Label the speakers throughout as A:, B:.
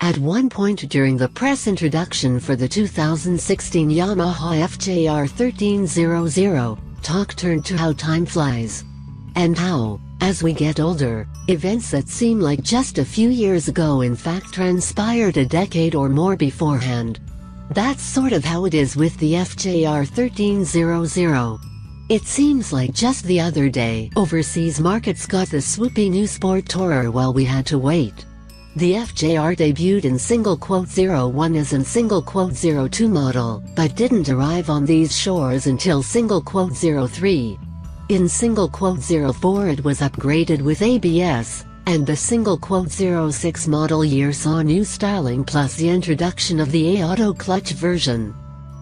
A: At one point during the press introduction for the 2016 Yamaha FJR1300, talk turned to how time flies. And how, as we get older, events that seem like just a few years ago in fact transpired a decade or more beforehand. That's sort of how it is with the FJR1300. It seems like just the other day, overseas markets got the swoopy new sport tourer while we had to wait. The FJR debuted in '01 as in '02 model, but didn't arrive on these shores until '03. In '04 it was upgraded with ABS, and the '06 model year saw new styling plus the introduction of the A auto clutch version.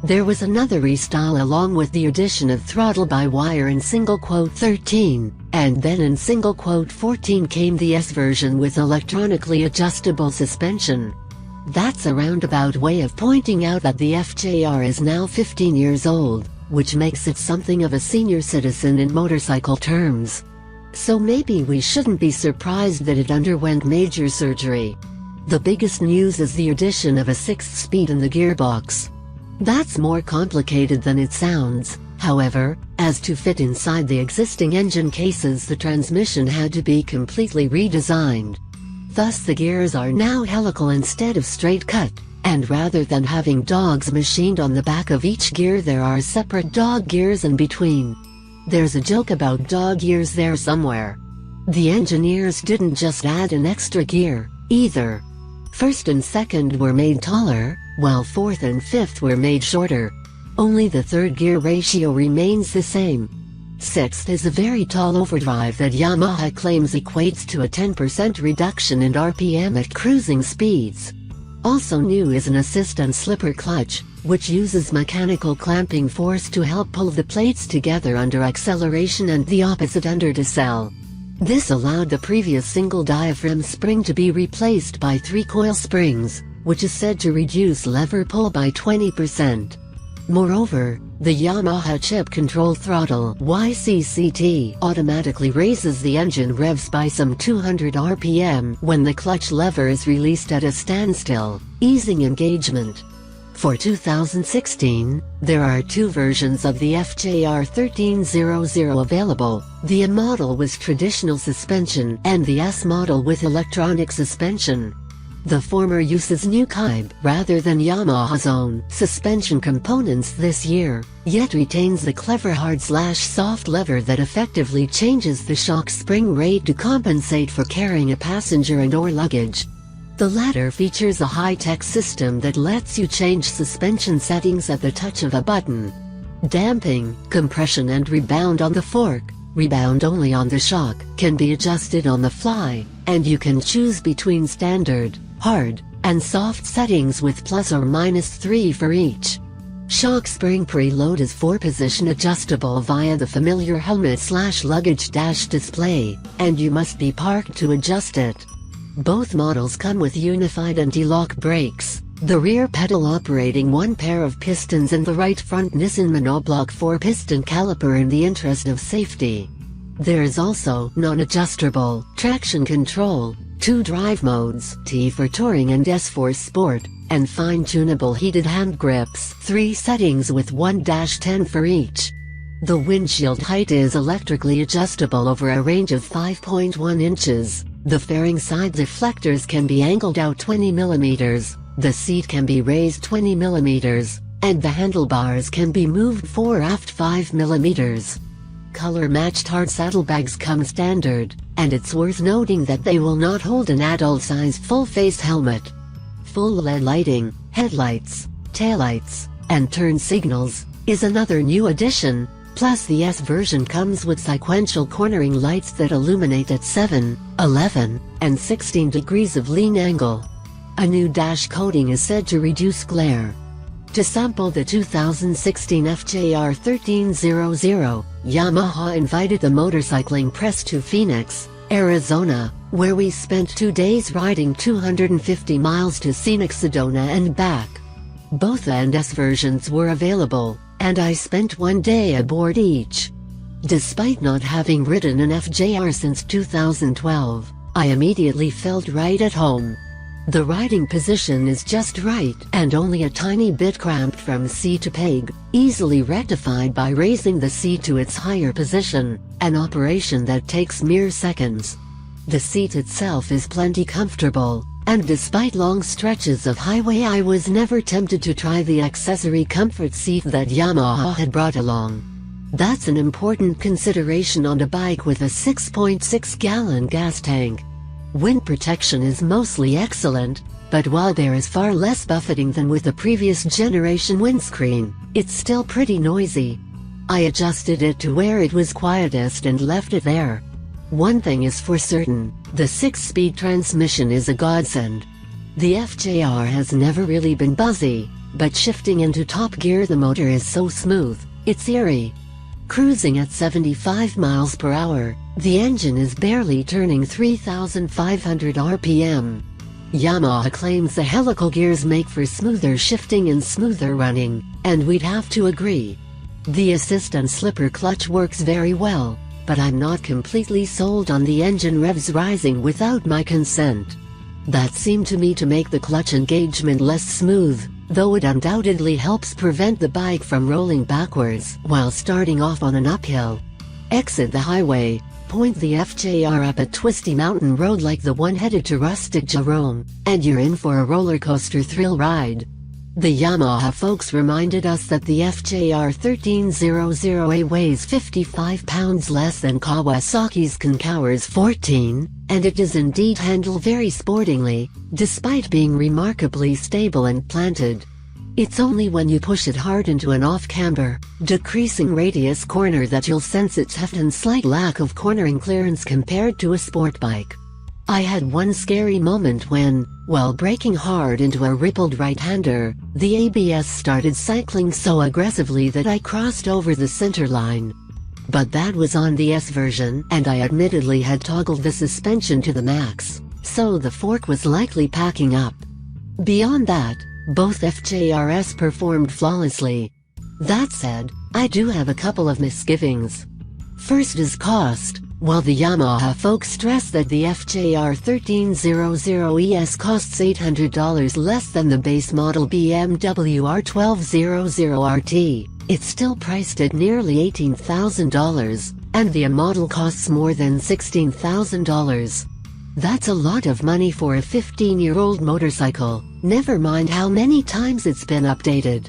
A: There was another restyle along with the addition of throttle-by-wire in '13, and then in '14 came the S version with electronically adjustable suspension. That's a roundabout way of pointing out that the FJR is now 15 years old, which makes it something of a senior citizen in motorcycle terms. So maybe we shouldn't be surprised that it underwent major surgery. The biggest news is the addition of a 6th speed in the gearbox. That's more complicated than it sounds, however, as to fit inside the existing engine cases the transmission had to be completely redesigned. Thus the gears are now helical instead of straight cut, and rather than having dogs machined on the back of each gear there are separate dog gears in between. There's a joke about dog ears there somewhere. The engineers didn't just add an extra gear, either. First and second were made taller, while fourth and fifth were made shorter. Only the third gear ratio remains the same. Sixth is a very tall overdrive that Yamaha claims equates to a 10% reduction in RPM at cruising speeds. Also new is an assist and slipper clutch, which uses mechanical clamping force to help pull the plates together under acceleration and the opposite under decel. This allowed the previous single diaphragm spring to be replaced by 3 coil springs, which is said to reduce lever pull by 20%. Moreover, the Yamaha chip control throttle YCCT automatically raises the engine revs by some 200 RPM when the clutch lever is released at a standstill, easing engagement. For 2016, there are 2 versions of the FJR1300 available, the A model with traditional suspension and the S model with electronic suspension. The former uses new Kybe rather than Yamaha's own suspension components this year, yet retains the clever hard/soft lever that effectively changes the shock spring rate to compensate for carrying a passenger and/or luggage. The latter features a high-tech system that lets you change suspension settings at the touch of a button. Damping, compression and rebound on the fork, rebound only on the shock, can be adjusted on the fly, and you can choose between standard, hard, and soft settings with ±3 for each. Shock spring preload is 4-position adjustable via the familiar helmet/luggage dash display, and you must be parked to adjust it. Both models come with unified anti-lock brakes, the rear pedal operating 1 pair of pistons and the right front Nissan monoblock 4-piston caliper in the interest of safety. There is also non-adjustable traction control, 2 drive modes, T for touring and S for sport, and fine-tunable heated hand grips, 3 settings with 1-10 for each. The windshield height is electrically adjustable over a range of 5.1 inches. The fairing side deflectors can be angled out 20 mm, the seat can be raised 20 mm, and the handlebars can be moved fore aft 5 mm. Color-matched hard saddlebags come standard, and it's worth noting that they will not hold an adult-sized full-face helmet. Full LED lighting, headlights, taillights, and turn signals is another new addition. Plus the S version comes with sequential cornering lights that illuminate at 7, 11, and 16 degrees of lean angle. A new dash coating is said to reduce glare. To sample the 2016 FJR1300, Yamaha invited the motorcycling press to Phoenix, Arizona, where we spent 2 days riding 250 miles to scenic Sedona and back. Both A and S versions were available, and I spent 1 day aboard each. Despite not having ridden an FJR since 2012, I immediately felt right at home. The riding position is just right and only a tiny bit cramped from seat to peg, easily rectified by raising the seat to its higher position, an operation that takes mere seconds. The seat itself is plenty comfortable, and despite long stretches of highway I was never tempted to try the accessory comfort seat that Yamaha had brought along. That's an important consideration on a bike with a 6.6-gallon gas tank. Wind protection is mostly excellent, but while there is far less buffeting than with the previous generation windscreen, it's still pretty noisy. I adjusted it to where it was quietest and left it there. One thing is for certain, the 6-speed transmission is a godsend. The FJR has never really been buzzy, but shifting into top gear the motor is so smooth, it's eerie. Cruising at 75 miles per hour, the engine is barely turning 3,500 RPM. Yamaha claims the helical gears make for smoother shifting and smoother running, and we'd have to agree. The assist and slipper clutch works very well, but I'm not completely sold on the engine revs rising without my consent. That seemed to me to make the clutch engagement less smooth, though it undoubtedly helps prevent the bike from rolling backwards while starting off on an uphill. Exit the highway, point the FJR up a twisty mountain road like the one headed to rustic Jerome, and you're in for a roller coaster thrill ride. The Yamaha folks reminded us that the FJR1300A weighs 55 pounds less than Kawasaki's Konkawa's 14, and it does indeed handle very sportingly, despite being remarkably stable and planted. It's only when you push it hard into an off-camber, decreasing radius corner that you'll sense its heft and slight lack of cornering clearance compared to a sport bike. I had one scary moment when, while braking hard into a rippled right-hander, the ABS started cycling so aggressively that I crossed over the center line. But that was on the S version, and I admittedly had toggled the suspension to the max, so the fork was likely packing up. Beyond that, both FJRs performed flawlessly. That said, I do have a couple of misgivings. First is cost. While the Yamaha folks stress that the FJR1300ES costs $800 less than the base model BMW R1200RT, it's still priced at nearly $18,000, and the A model costs more than $16,000. That's a lot of money for a 15-year-old motorcycle, never mind how many times it's been updated.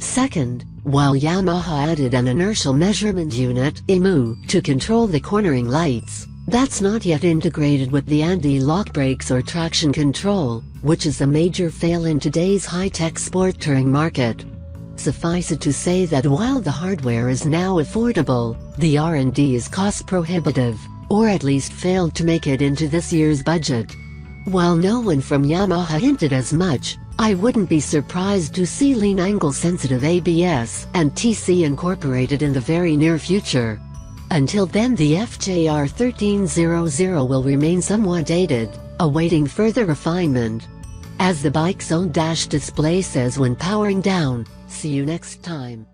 A: Second, while Yamaha added an inertial measurement unit (IMU) to control the cornering lights, that's not yet integrated with the anti-lock brakes or traction control, which is a major fail in today's high-tech sport touring market. Suffice it to say that while the hardware is now affordable, the R&D is cost-prohibitive, or at least failed to make it into this year's budget. While no one from Yamaha hinted as much, I wouldn't be surprised to see lean angle-sensitive ABS and TC incorporated in the very near future. Until then, the FJR1300 will remain somewhat dated, awaiting further refinement. As the bike's own dash display says when powering down, see you next time.